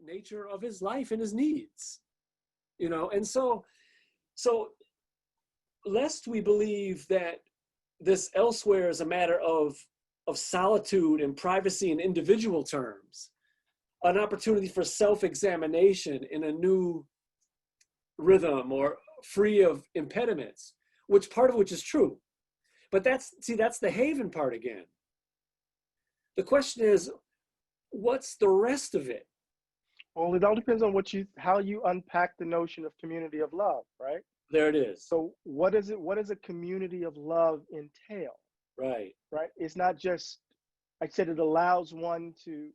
nature of his life and his needs, you know. And so lest we believe that this elsewhere is a matter of solitude and privacy in individual terms, an opportunity for self-examination in a new rhythm or free of impediments, which part of which is true. But that's the Haven part again. The question is, what's the rest of it? Well, it all depends on how you unpack the notion of community of love, right? There it is. So what does a community of love entail? Right. Right. It's not just, I said, it allows one to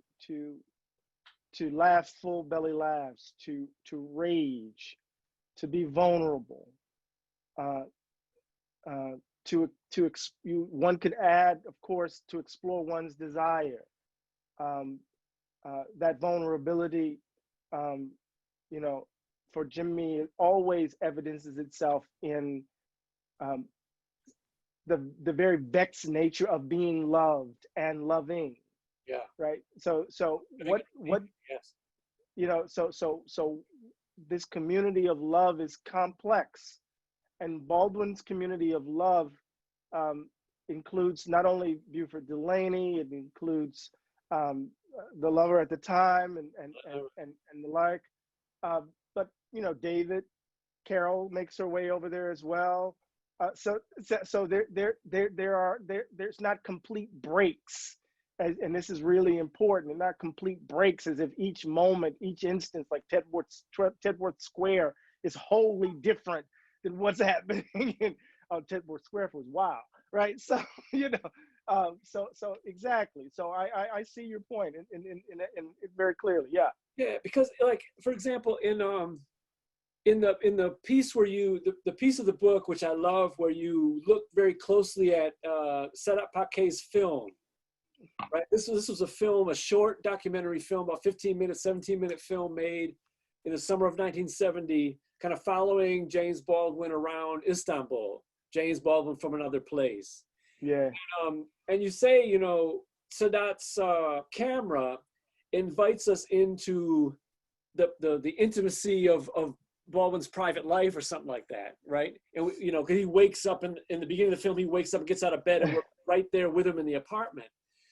laugh full belly laughs, to rage, to be vulnerable, one could add, of course, to explore one's desire. That vulnerability, you know, for Jimmy, it always evidences itself in the very vexed nature of being loved and loving. Yeah. Right. So what yes. You know, so this community of love is complex, and Baldwin's community of love includes not only Buford Delaney, it includes the lover at the time and the like, but you know, David, Carol makes her way over there as well. So there's not complete breaks, and this is really important, and not complete breaks as if each moment, each instance, like Tedworth Square, is wholly different than what's happening in Tedworth Square was wow, right? So you know, so exactly. So I see your point, and very clearly, yeah. Yeah, because like for example, in the piece where the piece of the book which I love, where you look very closely at Sadat Paquet's film, right? This was a film, a short documentary film, about 15-minute, 17-minute film made in the summer of 1970, kind of following James Baldwin around Istanbul, James Baldwin from Another Place. Yeah. And you say, you know, Sadat's camera invites us into the intimacy of Baldwin's private life or something like that, right? And you know, because he wakes up in the beginning of the film, he wakes up and gets out of bed, and we're right there with him in the apartment.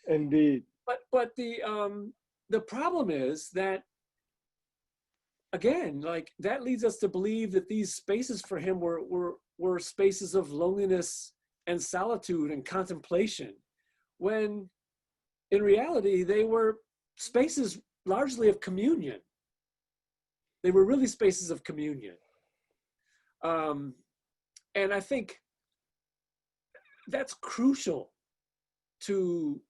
Indeed. But the problem is that, again, like that leads us to believe that these spaces for him were spaces of loneliness and solitude and contemplation, when in reality they were spaces largely of communion. They were really spaces of communion. And I think that's crucial to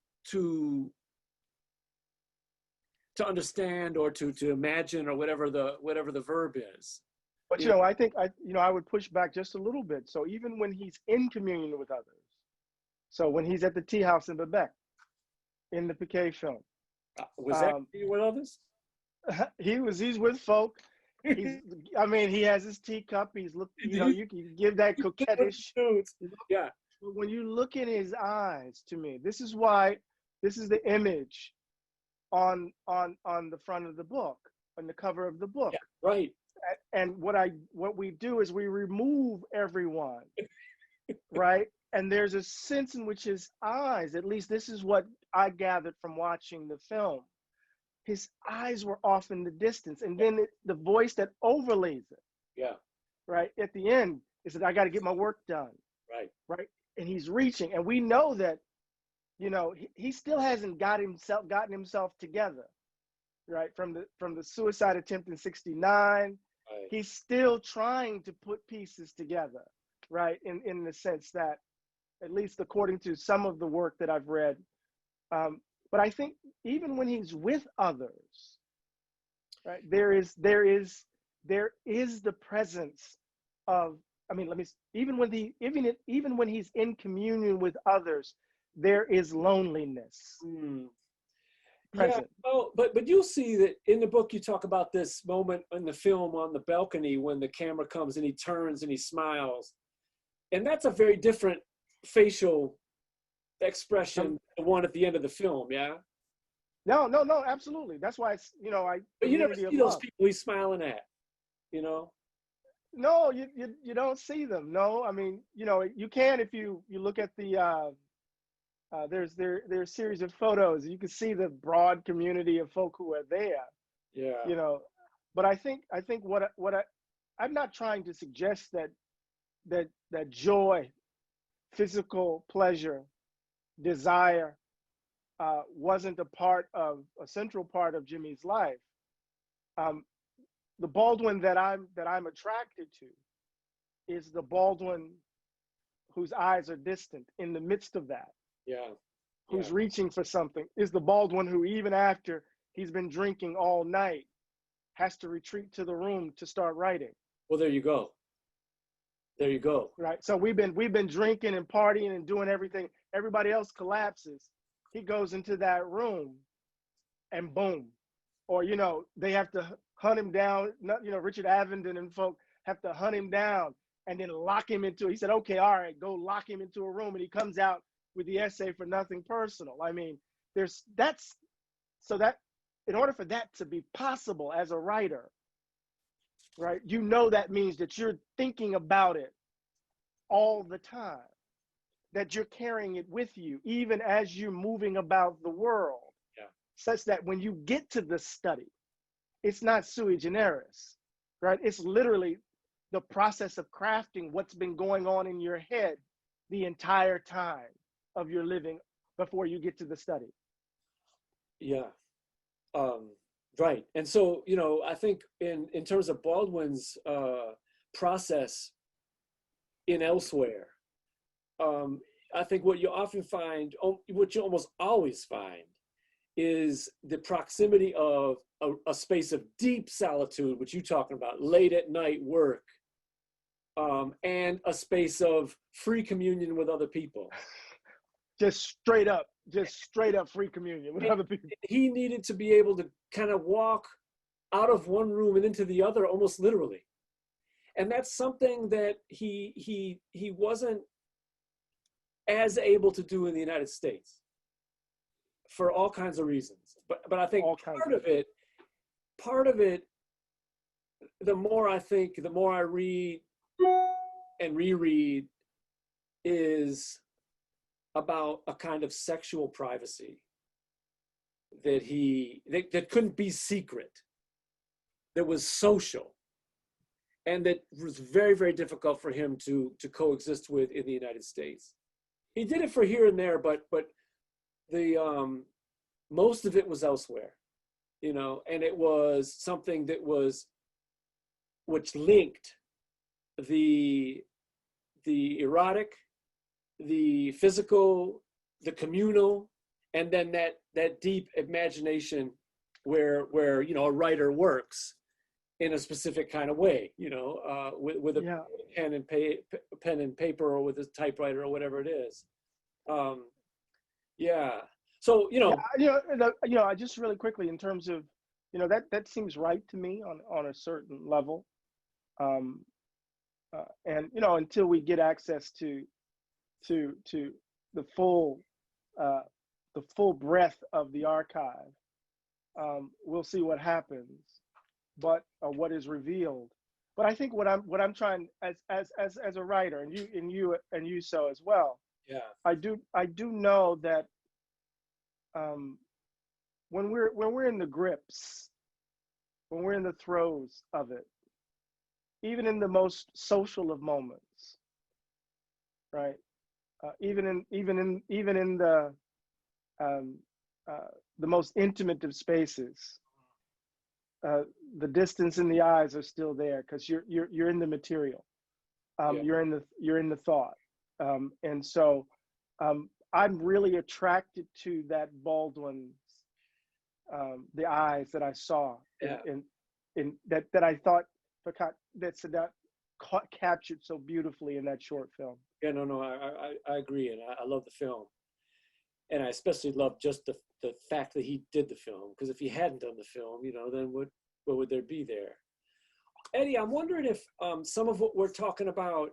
understand, or to imagine, or whatever the verb is. But you know, I think I would push back just a little bit. So even when he's in communion with others, so when he's at the tea house in Quebec, in the Piquet film, was that with others? He's with folk. I mean, he has his teacup. He's you know, you can give that coquettish. Yeah. When you look in his eyes, to me, this is the image on the front of the book, on the cover of the book. Yeah, right. And what we do is we remove everyone, right? And there's a sense in which his eyes, at least this is what I gathered from watching the film, his eyes were off in the distance, and then the voice that overlays it. Yeah. Right at the end is that I got to get my work done. Right. Right. And he's reaching, and we know that, you know, he still hasn't gotten himself together. Right. From the suicide attempt in '69, right. He's still trying to put pieces together. Right. In the sense that, at least according to some of the work that I've read. But I think even when he's with others, right, there is the presence of, I mean, even when he's in communion with others, there is loneliness. Present. Yeah, well, but you'll see that in the book you talk about this moment in the film on the balcony when the camera comes and he turns and he smiles, and that's a very different facial expression, the one at the end of the film. Yeah. No, no, no, absolutely. That's why it's, you know, But you never community of see those love. people he's smiling at, you know? No, you don't see them. No, I mean, you know, you can if you look at the there's a series of photos. You can see the broad community of folk who are there. Yeah, You know, but I think I'm not trying to suggest that joy, physical pleasure, desire wasn't a central part of Jimmy's life. Um, the Baldwin that I'm attracted to is the Baldwin whose eyes are distant in the midst of that, yeah, yeah. who's reaching for something, is the Baldwin who, even after he's been drinking all night, has to retreat to the room to start writing. Well, there you go. There you go. Right. So we've been drinking and partying and doing everything. Everybody else collapses. He goes into that room and boom. Or, you know, they have to hunt him down. You know, Richard Avenden and folk have to hunt him down and then lock him into, he said, okay, all right, go lock him into a room. And he comes out with the essay For Nothing Personal. I mean, so that in order for that to be possible as a writer, right, you know, that means that you're thinking about it all the time, that you're carrying it with you, even as you're moving about the world, Yeah. such that when you get to the study, it's not sui generis, right? It's literally the process of crafting what's been going on in your head the entire time of your living before you get to the study. Yeah. Right. And so, you know, I think in terms of Baldwin's process in Elsewhere, I think what you often find, what you almost always find, is the proximity of a space of deep solitude, which you're talking about, late at night work, and a space of free communion with other people. Just straight up free communion with other people. He needed to be able to kind of walk out of one room and into the other, almost literally. And that's something that he wasn't as able to do in the United States for all kinds of reasons. But I think part of it, the more I read and reread, is about a kind of sexual privacy that couldn't be secret, that was social, and that was very, very difficult for him to coexist with in the United States. He did it for here and there, but the most of it was elsewhere, you know, and it was something which linked the erotic, the physical, the communal, and then that deep imagination where you know, a writer works in a specific kind of way, you know, with a pen and paper, or with a typewriter, or whatever it is. Yeah. So, you know, I just really quickly, in terms of, you know, that seems right to me on a certain level. And, you know, until we get access to the full breadth of the archive, we'll see what happens, but what is revealed. But I think what I'm trying, as a writer, and you so as well. yeah, I do know that when we're in the grips, when we're in the throes of it, even in the most social of moments, right? Even in the most intimate of spaces, the distance in the eyes are still there, because you're in the material, you're in the thought, and so I'm really attracted to that Baldwin's, the eyes that I saw in that I thought that captured so beautifully in that short film. Yeah, no, I agree, and I love the film, and I especially love just the fact that he did the film, because if he hadn't done the film, you know, then what would there be there? Eddie, I'm wondering if some of what we're talking about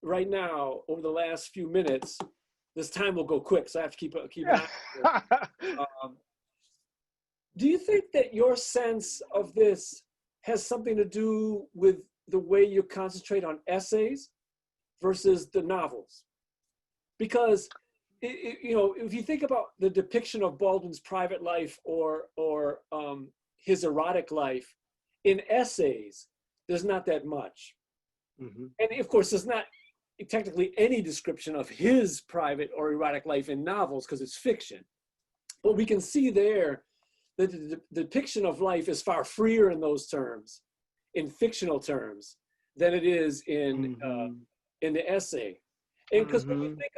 right now over the last few minutes this time will go quick, so I have to keep an eye on it. Do you think that your sense of this has something to do with the way you concentrate on essays versus the novels? Because if you think about the depiction of Baldwin's private life or his erotic life in essays, there's not that much. Mm-hmm. And of course, there's not technically any description of his private or erotic life in novels because it's fiction. But we can see there that the depiction of life is far freer in those terms, in fictional terms, than it is in the essay. And because when you think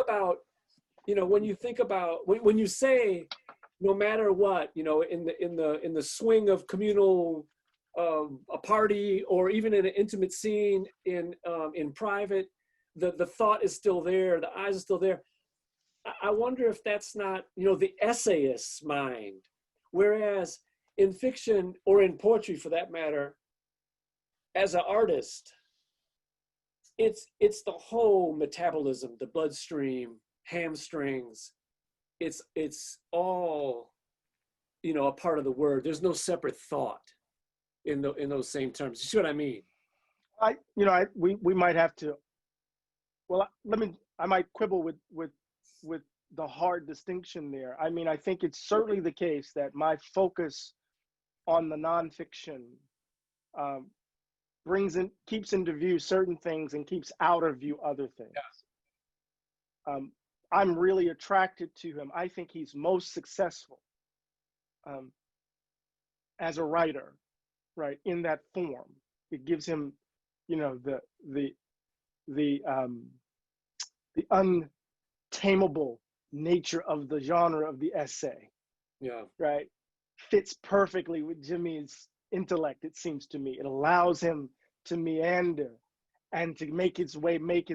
about, when you say, no matter what, in the swing of communal a party, or even in an intimate scene in private, the thought is still there, the eyes are still there. I wonder if that's not, the essayist's mind. Whereas in fiction, or in poetry for that matter, as an artist, it's the whole metabolism, the bloodstream, hamstrings. It's all, a part of the word. There's no separate thought in those same terms. You see what I mean? We might have to. Well, I might quibble with the hard distinction there. I mean, I think it's certainly the case that my focus on the nonfiction keeps into view certain things and keeps out of view other things. Yes. I'm really attracted to him. I think he's most successful as a writer, right? In that form, it gives him, the untamable nature of the genre of the essay. Yeah. Right. Fits perfectly with Jimmy's intellect, it seems to me. It allows him to meander and to make his way, make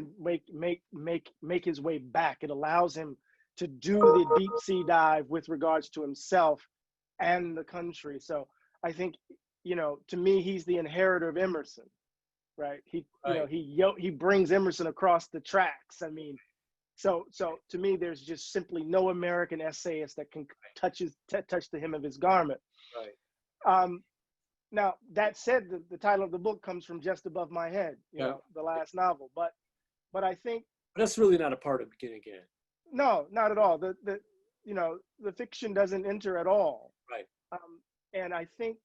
his way back. It allows him to do the deep sea dive with regards to himself and the country. So I think, to me, he's the inheritor of Emerson, right? He brings Emerson across the tracks. I mean, so to me, there's just simply no American essayist that can touch the hem of his garment. Right. Now, that said, the title of the book comes from Just Above My Head, the last novel. But I think that's really not a part of Begin Again. No, not at all. The fiction doesn't enter at all. Right. And I think,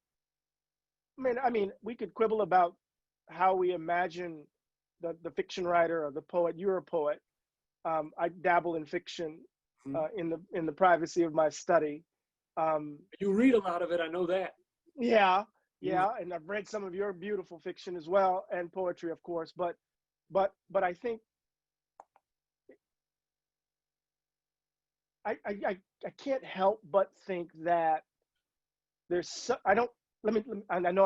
I mean, we could quibble about how we imagine the fiction writer or the poet. You're a poet. I dabble in fiction in the privacy of my study. You read a lot of it. I know that. Yeah, and I've read some of your beautiful fiction as well, and poetry, of course. But I think I can't help but think that there's I know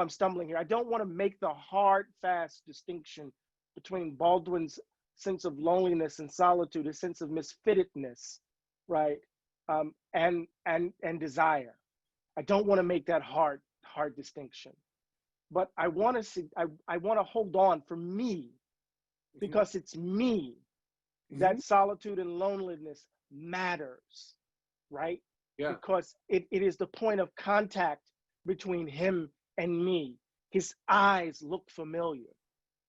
I'm stumbling here. I don't want to make the hard, fast distinction between Baldwin's sense of loneliness and solitude, a sense of misfittedness, right, and desire. I don't want to make that hard distinction, but I want to see. I want to hold on for me, because it's me that solitude and loneliness matters, right? Yeah. Because it is the point of contact between him and me. His eyes look familiar,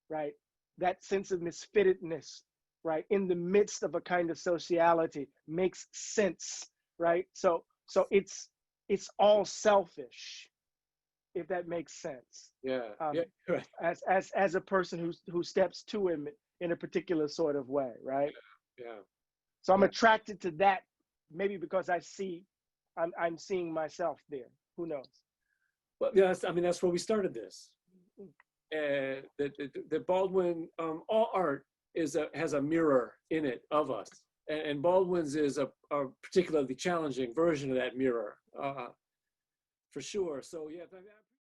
right? That sense of misfittedness, right, in the midst of a kind of sociality makes sense, right? So it's all selfish, if that makes sense. Yeah. Right. As a person who steps to him in a particular sort of way, right? Yeah. So I'm attracted to that, maybe because I'm seeing myself there. Who knows? Well, yeah, that's where we started this. That Baldwin, all art has a mirror in it of us, and Baldwin's is a particularly challenging version of that mirror, for sure. So yeah.